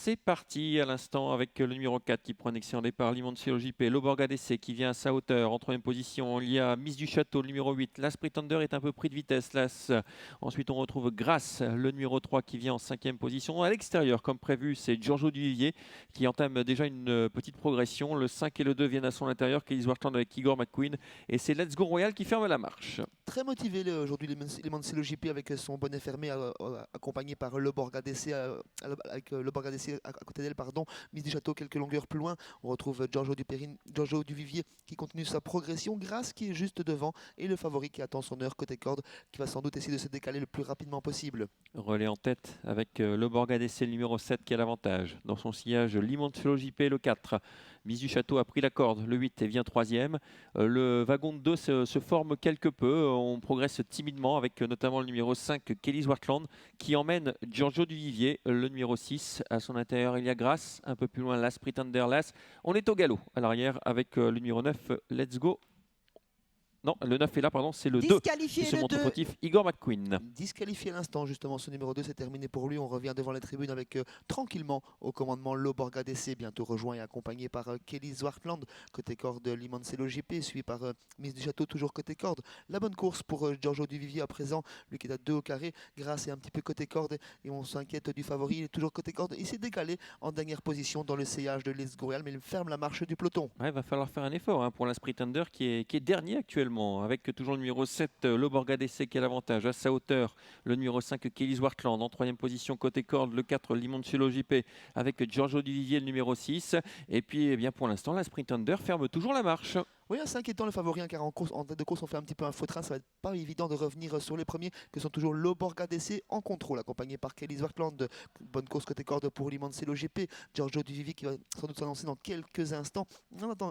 c'est parti à l'instant avec le numéro 4 qui prend un excellent départ, Limoncello JP, Loborg ADC qui vient à sa hauteur. En troisième position, il y a Miss du Château, le numéro 8. L'As Pretender est un peu pris de vitesse. Ensuite, on retrouve Grasse, le numéro 3 qui vient en cinquième position. À l'extérieur, comme prévu, c'est Giorgio Duvivier qui entame déjà une petite progression. Le 5 et le 2 viennent à son intérieur, Kelly Zwartland avec Igor McQueen. Et c'est Let's Go Royal qui ferme la marche. Très motivé aujourd'hui Limoncello JP avec son bonnet fermé accompagné par Loborg ADC avec Loborg ADC à côté d'elle, pardon. Miss du Château quelques longueurs plus loin. On retrouve Giorgio Duvivier qui continue sa progression. Grasse qui est juste devant et le favori qui attend son heure côté corde qui va sans doute essayer de se décaler le plus rapidement possible. Relais en tête avec Loborg ADC, le numéro 7 qui a l'avantage. Dans son sillage, Limoncello JP, le 4. Miss du Château a pris la corde, le 8 et vient troisième. Le wagon de 2 se forme quelque peu. On progresse timidement avec notamment le numéro 5, Kelly Zwartland, qui emmène Giorgio Duvivier, le numéro 6. À son intérieur, il y a Grasse. Un peu plus loin, L'As Pretender Las. On est au galop à l'arrière avec le numéro 9, Let's Go. Non, le 9 est là, pardon, c'est le 2 qui se montre fautif, Igor McQueen. Disqualifié à l'instant, justement, ce numéro 2, c'est terminé pour lui. On revient devant les tribunes avec tranquillement au commandement Loborg ADC, bientôt rejoint et accompagné par Kelly Zwartland, côté corde Limoncello JP, suivi par Miss du Château, toujours côté corde. La bonne course pour Giorgio Duvivier à présent, lui qui est à 2 au carré. Grasse est un petit peu côté corde et on s'inquiète du favori, il est toujours côté corde. Il s'est décalé en dernière position dans le sillage de Let's Go Royal, mais il ferme la marche du peloton. Ouais, il va falloir faire un effort pour l'As Pretender qui est dernier actuellement. Avec toujours le numéro 7, Loborg ADC qui a l'avantage. À sa hauteur, le numéro 5, Kelly Zwartland. En troisième position, côté corde, le 4, Limoncello JP avec Giorgio Duvivier, le numéro 6. Et puis, eh bien, pour l'instant, l'As Pretender ferme toujours la marche. Oui, assez inquiétant le favori, car en tête de course, on fait un petit peu un faux train. Ça va être pas évident de revenir sur les premiers, que sont toujours Loborg ADC en contrôle, accompagné par Kelly Zwartland. Bonne course côté corde pour Limoncello GP. Giorgio Duvivier qui va sans doute s'annoncer dans quelques instants.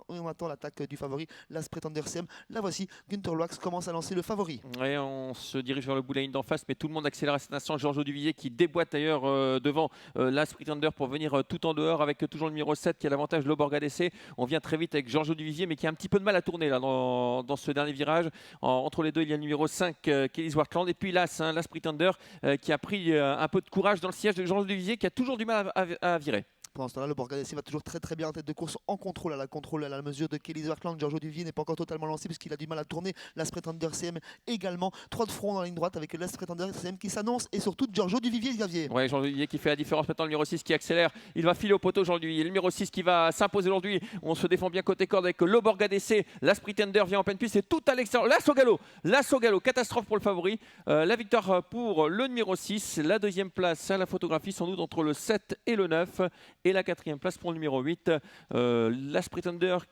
On attend l'attaque du favori, L'As Pretender CM. La voici, Günther Loax commence à lancer le favori. Ouais, on se dirige vers le bout de la ligne d'en face, mais tout le monde accélère à cet instant. Giorgio Duvivier qui déboîte d'ailleurs devant L'As Pretender pour venir tout en dehors avec toujours le numéro 7 qui a l'avantage, Loborg ADC. On vient très vite avec Giorgio Duvivier, mais qui a un petit peu de mal à tourner là dans ce dernier virage. Entre les deux, il y a le numéro 5, Kelly Zwartland, et puis L'As Pretender qui a pris un peu de courage dans le siège de Giorgio Duvivier qui a toujours du mal à virer. Pendant ce temps-là, le Loborg ADC va toujours très bien en tête de course en contrôle. À la mesure de Kelly Zwartland. Giorgio Duvivier n'est pas encore totalement lancé puisqu'il a du mal à tourner. L'As Pretender CM également. 3 de front dans la ligne droite avec l'As Pretender CM qui s'annonce et surtout Giorgio Duvivier, Xavier. Ouais, Giorgio Duvivier qui fait la différence maintenant. Le numéro 6 qui accélère. Il va filer au poteau aujourd'hui. Le numéro 6 qui va s'imposer aujourd'hui. On se défend bien côté corde avec Loborg ADC. L'As Pretender vient en pleine piste. C'est tout à l'extérieur. L'As au galop. Catastrophe pour le favori. La victoire pour le numéro 6. La deuxième place à la photographie sans doute entre le 7 et le 9. Et la quatrième place pour le numéro 8, L'As Pretender